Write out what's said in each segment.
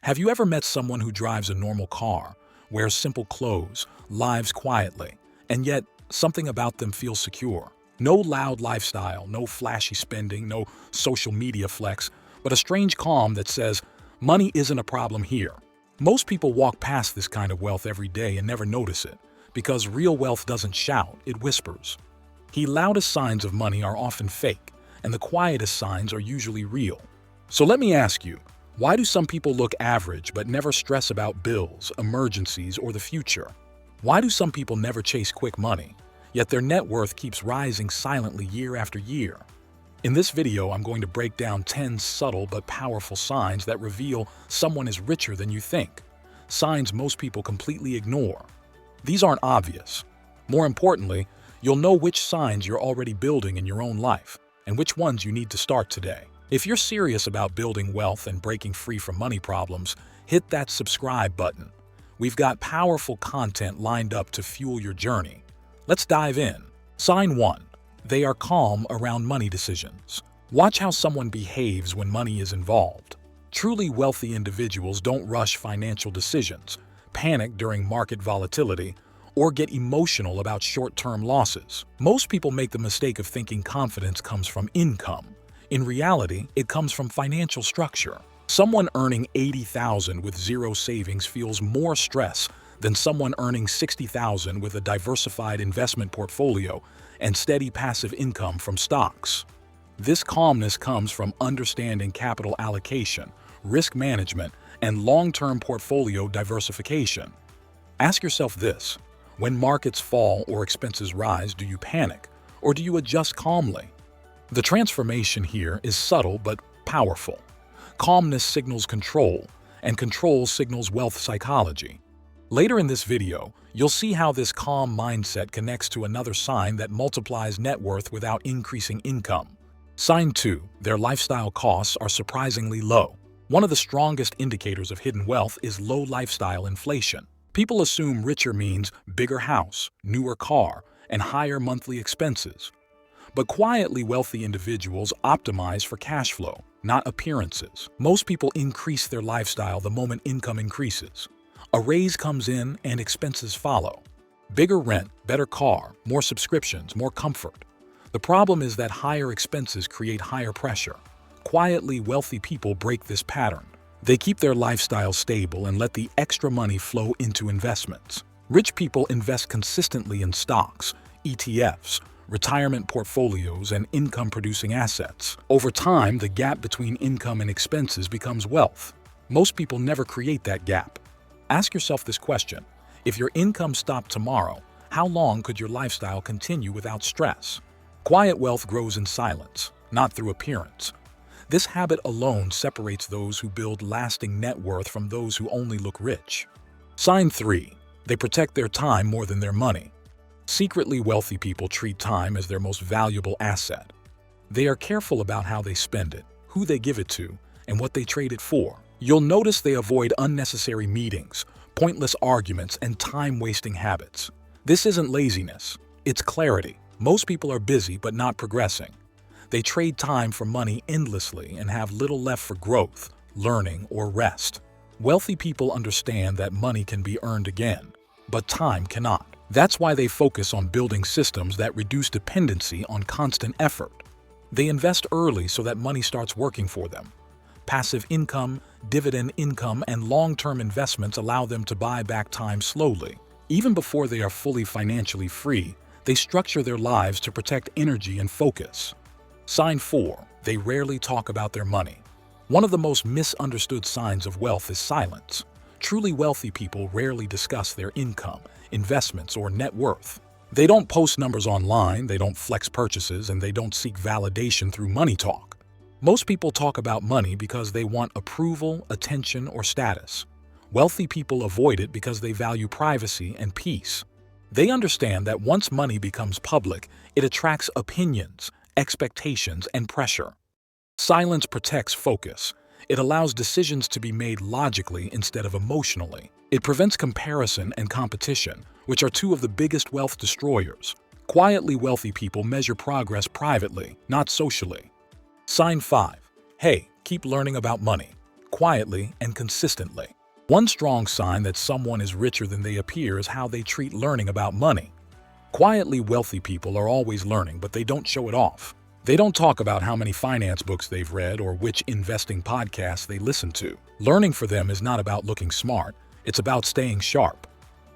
Have you ever met someone who drives a normal car, wears simple clothes, lives quietly, and yet something about them feels secure? No loud lifestyle, no flashy spending, no social media flex, but a strange calm that says, money isn't a problem here. Most people walk past this kind of wealth every day and never notice it, because real wealth doesn't shout, it whispers. The loudest signs of money are often fake, and the quietest signs are usually real. So let me ask you, why do some people look average but never stress about bills, emergencies, or the future? Why do some people never chase quick money, yet their net worth keeps rising silently year after year? In this video, I'm going to break down 10 subtle but powerful signs that reveal someone is richer than you think. Signs most people completely ignore. These aren't obvious. More importantly, you'll know which signs you're already building in your own life and which ones you need to start today. If you're serious about building wealth and breaking free from money problems, hit that subscribe button. We've got powerful content lined up to fuel your journey. Let's dive in. Sign 1. They are calm around money decisions. Watch how someone behaves when money is involved. Truly wealthy individuals don't rush financial decisions, panic during market volatility, or get emotional about short-term losses. Most people make the mistake of thinking confidence comes from income. In reality, it comes from financial structure. Someone earning $80,000 with zero savings feels more stress than someone earning $60,000 with a diversified investment portfolio and steady passive income from stocks. This calmness comes from understanding capital allocation, risk management, and long-term portfolio diversification. Ask yourself this: when markets fall or expenses rise, do you panic, or do you adjust calmly? The transformation here is subtle but powerful. Calmness signals control, and control signals wealth psychology. Later in this video, you'll see how this calm mindset connects to another sign that multiplies net worth without increasing income. Sign 2. Their lifestyle costs are surprisingly low. One of the strongest indicators of hidden wealth is low lifestyle inflation. People assume richer means bigger house, newer car, and higher monthly expenses. But quietly wealthy individuals optimize for cash flow, not appearances. Most people increase their lifestyle the moment income increases. A raise comes in and expenses follow. Bigger rent, better car, more subscriptions, more comfort. The problem is that higher expenses create higher pressure. Quietly wealthy people break this pattern. They keep their lifestyle stable and let the extra money flow into investments. Rich people invest consistently in stocks, ETFs, retirement portfolios, and income-producing assets. Over time, the gap between income and expenses becomes wealth. Most people never create that gap. Ask yourself this question: if your income stopped tomorrow, how long could your lifestyle continue without stress? Quiet wealth grows in silence, not through appearance. This habit alone separates those who build lasting net worth from those who only look rich. Sign 3. They protect their time more than their money. Secretly wealthy people treat time as their most valuable asset. They are careful about how they spend it, who they give it to, and what they trade it for. You'll notice they avoid unnecessary meetings, pointless arguments, and time-wasting habits. This isn't laziness, it's clarity. Most people are busy but not progressing. They trade time for money endlessly and have little left for growth, learning, or rest. Wealthy people understand that money can be earned again, but time cannot. That's why they focus on building systems that reduce dependency on constant effort. They invest early so that money starts working for them. Passive income, dividend income, and long-term investments allow them to buy back time slowly. Even before they are fully financially free, they structure their lives to protect energy and focus. Sign 4. They rarely talk about their money. One of the most misunderstood signs of wealth is silence. Truly wealthy people rarely discuss their income, investments, or net worth. They don't post numbers online, they don't flex purchases, and they don't seek validation through money talk. Most people talk about money because they want approval, attention, or status. Wealthy people avoid it because they value privacy and peace. They understand that once money becomes public, it attracts opinions, expectations, and pressure. Silence protects focus. It allows decisions to be made logically instead of emotionally. It prevents comparison and competition, which are two of the biggest wealth destroyers. Quietly wealthy people measure progress privately, not socially. Sign 5. Hey, keep learning about money. quietly and consistently. One strong sign that someone is richer than they appear is how they treat learning about money. Quietly wealthy people are always learning, but they don't show it off. They don't talk about how many finance books they've read or which investing podcasts they listen to. Learning for them is not about looking smart, it's about staying sharp.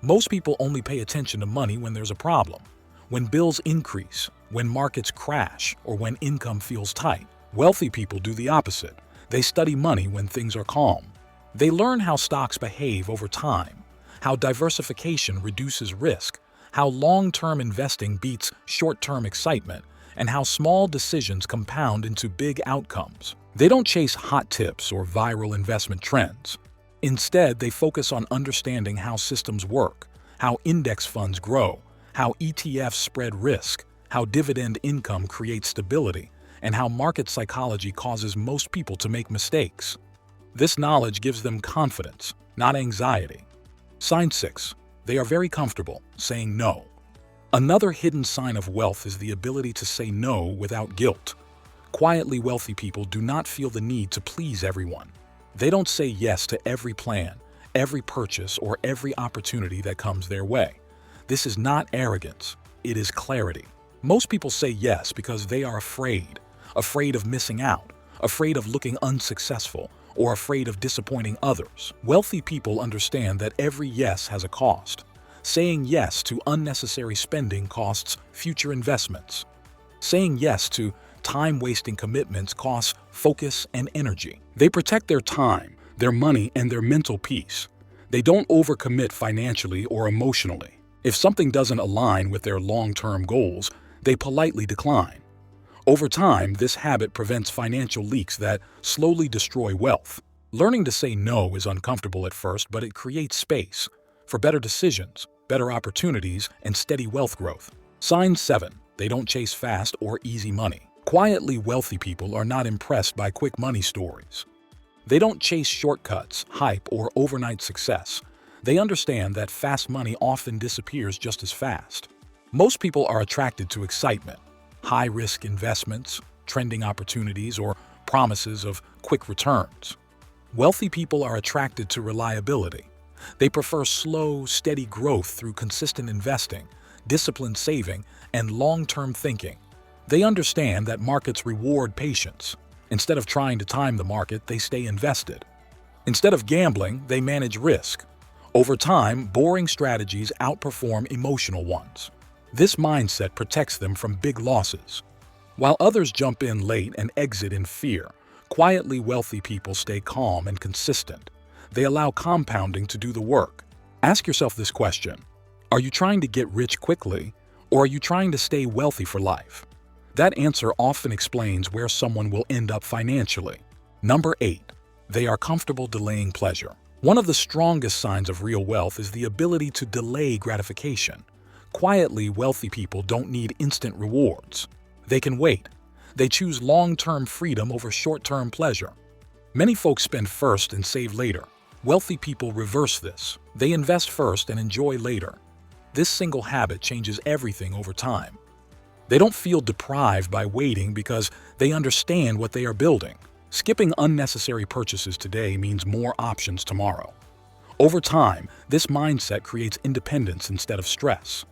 Most people only pay attention to money when there's a problem, when bills increase, when markets crash, or when income feels tight. Wealthy people do the opposite. They study money when things are calm. They learn how stocks behave over time, how diversification reduces risk, how long-term investing beats short-term excitement, and how small decisions compound into big outcomes. They don't chase hot tips or viral investment trends. Instead, they focus on understanding how systems work, how index funds grow, how ETFs spread risk, how dividend income creates stability, and how market psychology causes most people to make mistakes. This knowledge gives them confidence, not anxiety. Sign 6. They are very comfortable saying no. Another hidden sign of wealth is the ability to say no without guilt. Quietly wealthy people do not feel the need to please everyone. They don't say yes to every plan, every purchase, or every opportunity that comes their way. This is not arrogance, it is clarity. Most people say yes because they are afraid of missing out, afraid of looking unsuccessful, or afraid of disappointing others. Wealthy people understand that every yes has a cost. Saying yes to unnecessary spending costs future investments. Saying yes to time-wasting commitments costs focus and energy. They protect their time, their money, and their mental peace. They don't overcommit financially or emotionally. If something doesn't align with their long-term goals, they politely decline. Over time, this habit prevents financial leaks that slowly destroy wealth. Learning to say no is uncomfortable at first, but it creates space for better decisions, better opportunities, and steady wealth growth. Sign 7. They don't chase fast or easy money. Quietly wealthy people are not impressed by quick money stories. They don't chase shortcuts, hype, or overnight success. They understand that fast money often disappears just as fast. Most people are attracted to excitement, high-risk investments, trending opportunities, or promises of quick returns. Wealthy people are attracted to reliability. They prefer slow, steady growth through consistent investing, disciplined saving, and long-term thinking. They understand that markets reward patience. Instead of trying to time the market, they stay invested. Instead of gambling, they manage risk. Over time, boring strategies outperform emotional ones. This mindset protects them from big losses. While others jump in late and exit in fear, quietly wealthy people stay calm and consistent. They allow compounding to do the work. Ask yourself this question: are you trying to get rich quickly, or are you trying to stay wealthy for life? That answer often explains where someone will end up financially. Number 8. They are comfortable delaying pleasure. One of the strongest signs of real wealth is the ability to delay gratification. Quietly wealthy people don't need instant rewards. They can wait. They choose long-term freedom over short-term pleasure. Many folks spend first and save later. Wealthy people reverse this. They invest first and enjoy later. This single habit changes everything over time. They don't feel deprived by waiting because they understand what they are building. Skipping unnecessary purchases today means more options tomorrow. Over time, this mindset creates independence instead of stress.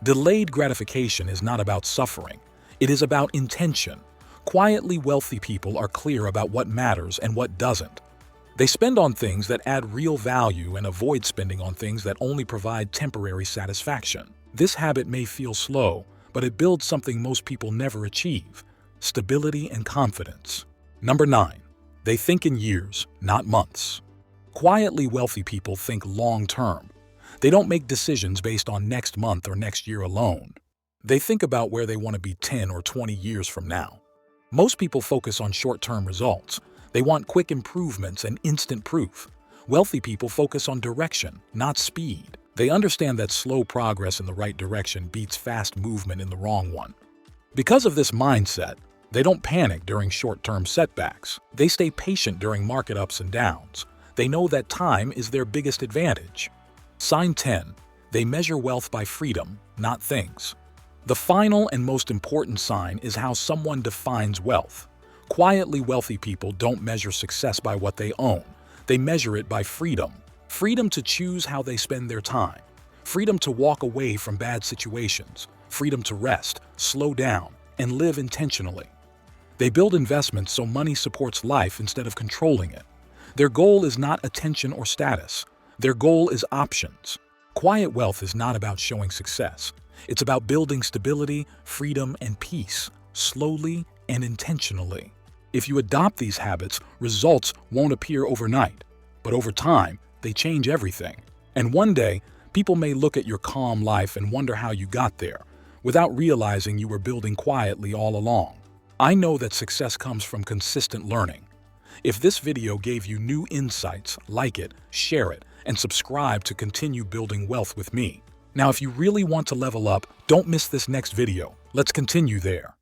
Delayed gratification is not about suffering. It is about intention. Quietly wealthy people are clear about what matters and what doesn't. They spend on things that add real value and avoid spending on things that only provide temporary satisfaction. This habit may feel slow, but it builds something most people never achieve: stability and confidence. Number 9. They think in years, not months. Quietly wealthy people think long-term. They don't make decisions based on next month or next year alone. They think about where they want to be 10 or 20 years from now. Most people focus on short-term results. They want quick improvements and instant proof. Wealthy people focus on direction, not speed. They understand that slow progress in the right direction beats fast movement in the wrong one. Because of this mindset, they don't panic during short-term setbacks. They stay patient during market ups and downs. They know that time is their biggest advantage. Sign 10. They measure wealth by freedom, not things. The final and most important sign is how someone defines wealth. Quietly wealthy people don't measure success by what they own. They measure it by freedom. Freedom to choose how they spend their time. Freedom to walk away from bad situations. Freedom to rest, slow down, and live intentionally. They build investments so money supports life instead of controlling it. Their goal is not attention or status. Their goal is options. Quiet wealth is not about showing success. It's about building stability, freedom, and peace, slowly and intentionally. If you adopt these habits, results won't appear overnight, but over time, they change everything. And one day, people may look at your calm life and wonder how you got there, without realizing you were building quietly all along. I know that success comes from consistent learning. If this video gave you new insights, like it, share it, and subscribe to continue building wealth with me. Now, if you really want to level up, don't miss this next video. Let's continue there.